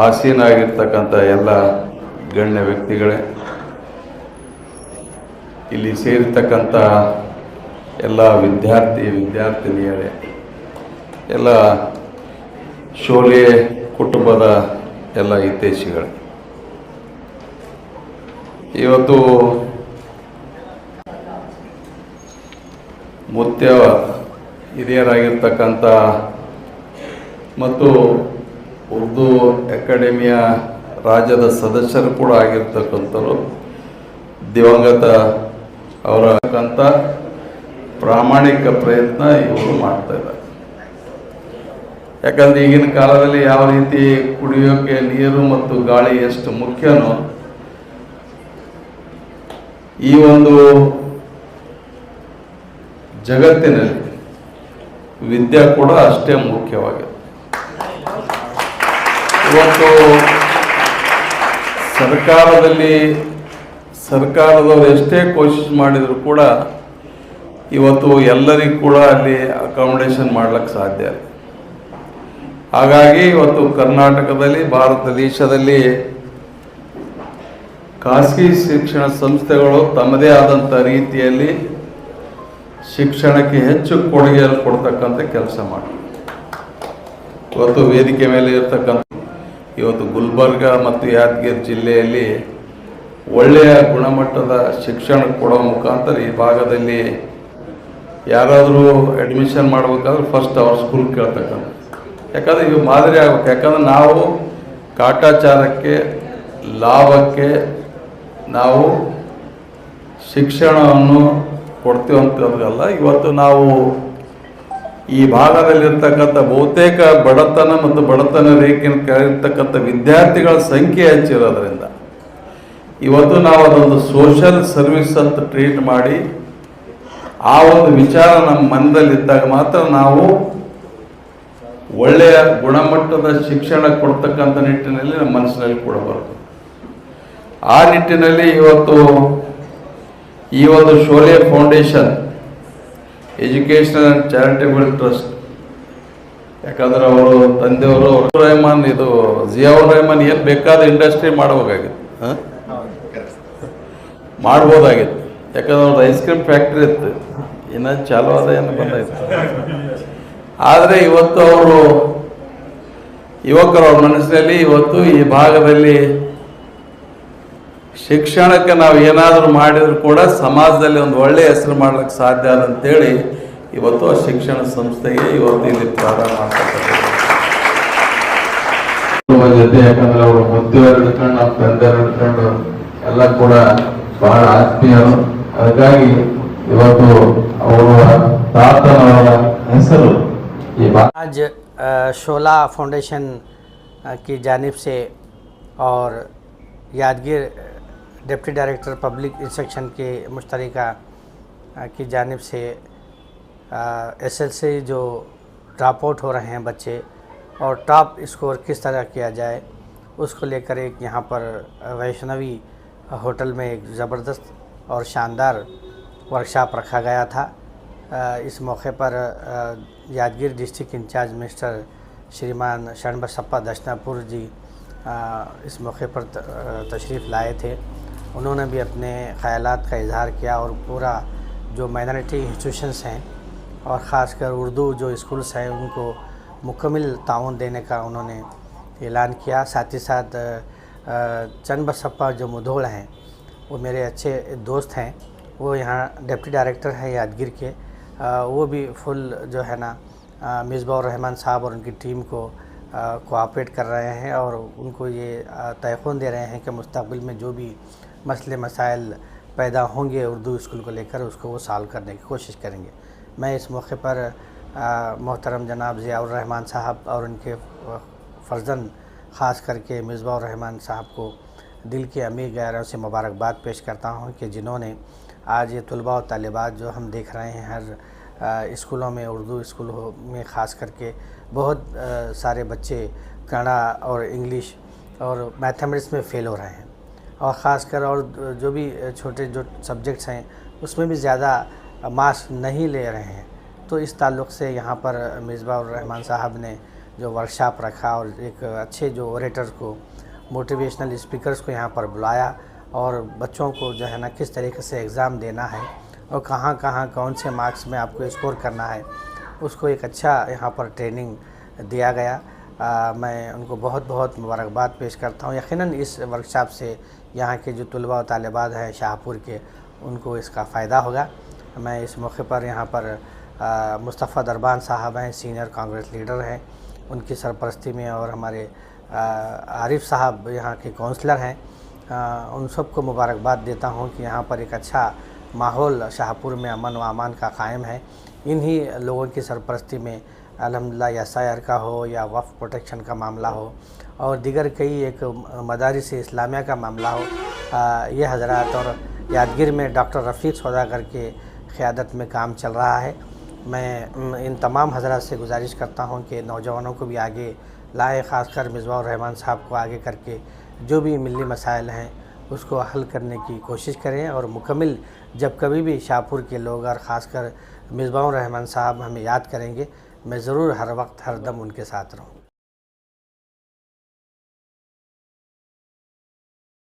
ಆಸೀನಾಗಿರ್ತಕ್ಕಂಥ ಎಲ್ಲ ಗಣ್ಯ ವ್ಯಕ್ತಿಗಳೇ, ಇಲ್ಲಿ ಸೇರಿರ್ತಕ್ಕಂಥ ಎಲ್ಲ ವಿದ್ಯಾರ್ಥಿನಿಯರೇ, ಎಲ್ಲ ಶೋಲೆ ಕುಟುಂಬದ ಎಲ್ಲ ಹಿತೈಷಿಗಳೇ, ಇವತ್ತು ಮುಖ್ಯ ಹಿರಿಯರಾಗಿರ್ತಕ್ಕಂಥ ಮತ್ತು ಉರ್ದು ಅಕಾಡೆಮಿಯ ರಾಜ್ಯದ ಸದಸ್ಯರು ಕೂಡ ಆಗಿರ್ತಕ್ಕಂಥರು ದಿವಂಗತ ಅವರಕ್ಕಂಥ ಪ್ರಾಮಾಣಿಕ ಪ್ರಯತ್ನ ಇವರು ಮಾಡ್ತಾ ಇದ್ದಾರೆ. ಯಾಕಂದರೆ ಈಗಿನ ಕಾಲದಲ್ಲಿ ಯಾವ ರೀತಿ ಕುಡಿಯೋಕ್ಕೆ ನೀರು ಮತ್ತು ಗಾಳಿ ಎಷ್ಟು ಮುಖ್ಯನೋ, ಈ ಒಂದು ಜಗತ್ತಿನಲ್ಲಿ ವಿದ್ಯೆ ಕೂಡ ಅಷ್ಟೇ ಮುಖ್ಯವಾಗಿದೆ. ಇವತ್ತು ಸರ್ಕಾರದವರು ಎಷ್ಟೇ ಕೋಶಿಶ್ ಮಾಡಿದರೂ ಕೂಡ ಇವತ್ತು ಎಲ್ಲರಿಗೂ ಕೂಡ ಅಲ್ಲಿ ಅಕಾಮಿಡೇಷನ್ ಮಾಡ್ಲಿಕ್ಕೆ ಸಾಧ್ಯ. ಹಾಗಾಗಿ ಇವತ್ತು ಕರ್ನಾಟಕದಲ್ಲಿ, ಭಾರತ ದೇಶದಲ್ಲಿ ಖಾಸಗಿ ಶಿಕ್ಷಣ ಸಂಸ್ಥೆಗಳು ತಮ್ಮದೇ ಆದಂಥ ರೀತಿಯಲ್ಲಿ ಶಿಕ್ಷಣಕ್ಕೆ ಹೆಚ್ಚು ಕೊಡುಗೆಯನ್ನು ಕೊಡ್ತಕ್ಕಂಥ ಕೆಲಸ ಮಾಡಿ ಇವತ್ತು ವೇದಿಕೆ ಮೇಲೆ ಇರ್ತಕ್ಕಂಥ ಇವತ್ತು ಗುಲ್ಬರ್ಗ ಮತ್ತು ಯಾದಗಿರಿ ಜಿಲ್ಲೆಯಲ್ಲಿ ಒಳ್ಳೆಯ ಗುಣಮಟ್ಟದ ಶಿಕ್ಷಣ ಕೊಡೋ ಮುಖಾಂತರ ಈ ಭಾಗದಲ್ಲಿ ಯಾರಾದರೂ ಅಡ್ಮಿಷನ್ ಮಾಡಬೇಕಾದ್ರೆ ಫಸ್ಟ್ ಅವ್ರ ಸ್ಕೂಲ್ ಕೇಳ್ತಕ್ಕಂಥ, ಯಾಕಂದರೆ ಇವು ಮಾದರಿ ಆಗ್ಬೇಕು. ಯಾಕಂದ್ರೆ ನಾವು ಕಾಟಾಚಾರಕ್ಕೆ, ಲಾಭಕ್ಕೆ ನಾವು ಶಿಕ್ಷಣವನ್ನು ಕೊಡ್ತೀವಂಥದ್ದಲ್ಲ. ಇವತ್ತು ನಾವು ಈ ಭಾಗದಲ್ಲಿರ್ತಕ್ಕಂಥ ಬಹುತೇಕ ಬಡತನ ಮತ್ತು ಬಡತನ ರೇಖೆಯನ್ನು ಕೆಳಗಿರ್ತಕ್ಕಂಥ ವಿದ್ಯಾರ್ಥಿಗಳ ಸಂಖ್ಯೆ ಹೆಚ್ಚಿರೋದ್ರಿಂದ ಇವತ್ತು ನಾವು ಅದೊಂದು ಸೋಷಲ್ ಸರ್ವಿಸ್ ಅಂತ ಟ್ರೀಟ್ ಮಾಡಿ ಆ ಒಂದು ವಿಚಾರ ನಮ್ಮ ಮನದಲ್ಲಿದ್ದಾಗ ಮಾತ್ರ ನಾವು ಒಳ್ಳೆಯ ಗುಣಮಟ್ಟದ ಶಿಕ್ಷಣ ಕೊಡ್ತಕ್ಕಂಥ ನಿಟ್ಟಿನಲ್ಲಿ ನಮ್ಮ ಮನಸ್ಸಿನಲ್ಲಿ ಕೂಡ ಬರ್ತದೆ. ಆ ನಿಟ್ಟಿನಲ್ಲಿ ಇವತ್ತು ಈ ಒಂದು Sholay foundation educational and charitable trust, ಯಾಕಂದ್ರೆ ಅವರು ತಂದೆಯವರು ರೆಹಮಾನ್, ಇದು ಜಿಯಾವುರ್ ರೆಹಮಾನ್ ಏನು ಬೇಕಾದ ಇಂಡಸ್ಟ್ರಿ ಮಾಡಬೇಕಾಗಿತ್ತು, ಮಾಡ್ಬೋದಾಗಿತ್ತು. ಯಾಕಂದ್ರೆ ಅವ್ರದ್ದು ಐಸ್ ಕ್ರೀಮ್ ಫ್ಯಾಕ್ಟ್ರಿ ಇತ್ತು, ಇನ್ನು ಚಾಲು ಆದ ಏನು ಬಂದಾಯ್ತು. ಆದರೆ ಇವತ್ತು ಅವರು ಯುವಕರು ಅವ್ರ ಮನಸ್ಸಿನಲ್ಲಿ ಇವತ್ತು ಈ ಭಾಗದಲ್ಲಿ ಶಿಕ್ಷಣಕ್ಕೆ ನಾವು ಏನಾದರೂ ಮಾಡಿದರೂ ಕೂಡ ಸಮಾಜದಲ್ಲಿ ಒಂದು ಒಳ್ಳೆಯ ಹೆಸರು ಮಾಡ್ಲಿಕ್ಕೆ ಸಾಧ್ಯ ಅಂತೇಳಿ ಇವತ್ತು ಆ ಶಿಕ್ಷಣ ಸಂಸ್ಥೆಗೆ ಇವತ್ತು ಇಲ್ಲಿ ಪ್ರಾರಂಭ ಮಾಡ್ತಕ್ಕಂಥ ಜೊತೆ, ಯಾಕಂದ್ರೆ ಅವರು ಮುದ್ದೆಯವರು ಹಿಡ್ಕೊಂಡು ನಮ್ಮ ತಂದೆಯವರು ಹಿಡ್ಕೊಂಡು ಎಲ್ಲ ಕೂಡ ಬಹಳ ಆತ್ಮೀಯರು. ಹಾಗಾಗಿ ಇವತ್ತು ಅವರ ತಾತನವರ ಹೆಸರು आज शोला फाउंडेशन की जानिब से और Yadgir deputy director public instruction के मुश्तरका की जानिब से एसएलसी जो ड्रॉप आउट हो रहे हैं बच्चे और टॉप स्कोर किस तरह किया जाए, उसको लेकर एक यहाँ पर वैष्णवी होटल में एक ज़बरदस्त और शानदार वर्कशॉप रखा गया था। इस मौके पर यादगीर डिस्ट्रिक्ट इंचार्ज मिनिस्टर श्रीमान शरणबसप्पा दशनापुर जी इस मौके पर तशरीफ़ लाए थे। उन्होंने भी अपने ख़यालात का इजहार किया और पूरा जो माइनॉरिटी इंस्टीट्यूशंस हैं और ख़ासकर उर्दू जो स्कूल्स हैं उनको मुकम्मल ताउन देने का उन्होंने ऐलान किया। साथ ही साथ चरणबसप्पा जो मुधोल हैं वो मेरे अच्छे दोस्त हैं, वो यहाँ डिप्टी डायरेक्टर हैं यादगीर के। वो भी फुल जो है ना मिसबाउर रहमान साहब और उनकी टीम को कोऑपरेट कर रहे हैं और उनको ये तयक़ुन दे रहे हैं कि मुस्तक़बिल में जो भी मसले मसाइल पैदा होंगे उर्दू स्कूल को लेकर उसको वो सॉल्व करने की कोशिश करेंगे। मैं इस मौके पर मोहतरम जनाब ज़ियाउर रहमान साहब और उनके फ़र्जंद ख़ास करके मिसबाउर रहमान साहब को दिल की अमीर गहराइयों से मुबारकबाद पेश करता हूँ कि जिन्होंने आज ये तलबा और तालिबात जो हम देख रहे हैं हर स्कूलों में, उर्दू स्कूलों में ख़ास करके बहुत सारे बच्चे कन्नड़ा और इंग्लिश और मैथमेटिक्स में फ़ेल हो रहे हैं और ख़ासकर और जो भी छोटे जो सब्जेक्ट्स हैं उसमें भी ज़्यादा मार्क्स नहीं ले रहे हैं। तो इस ताल्लुक़ से यहाँ पर मिसबाउर रहमान साहब ने जो वर्कशॉप रखा और एक अच्छे जो ओरेटर्स को, मोटिवेशनल स्पीकर्स को यहाँ पर बुलाया और बच्चों को जो है ना किस तरीके से एग्ज़ाम देना है और कहाँ कहाँ कौन से मार्क्स में आपको स्कोर करना है, उसको एक अच्छा यहाँ पर ट्रेनिंग दिया गया। मैं उनको बहुत बहुत मुबारकबाद पेश करता हूँ। यकीनन इस वर्कशॉप से यहाँ के जो तलबा और तालिबात हैं शाहपुर के, उनको इसका फ़ायदा होगा। मैं इस मौके पर यहाँ पर मुस्तफ़ा दरबान साहब हैं, सीनियर कांग्रेस लीडर हैं, उनकी सरपरस्ती में, और हमारे आरिफ साहब यहाँ के काउंसलर हैं, उन सबको मुबारकबाद देता हूँ कि यहाँ पर एक अच्छा माहौल शाहपुर में अमन व अमान का कायम है। इन्हीं लोगों की सरपरस्ती में अल्हम्दुलिल्लाह SIR का हो या वक्फ प्रोटेक्शन का मामला हो और दीगर कई एक मदारिस इस्लामिया का मामला हो, ये हज़रात और यादगीर में डॉक्टर रफ़ीक सौदागर के क़यादत में काम चल रहा है। मैं इन तमाम हज़रात से गुजारिश करता हूँ कि नौजवानों को भी आगे लाए, ख़ासकर मिसबाह रहमान साहब को आगे करके जो भी मिली मसाइल हैं उसको हल करने की कोशिश करें, और मुकम्मल जब कभी भी शाहपुर के लोग और ख़ासकर मिसबाह रहमान साहब हमें याद करेंगे, मैं ज़रूर हर वक्त हर दम उनके साथ रहूँ।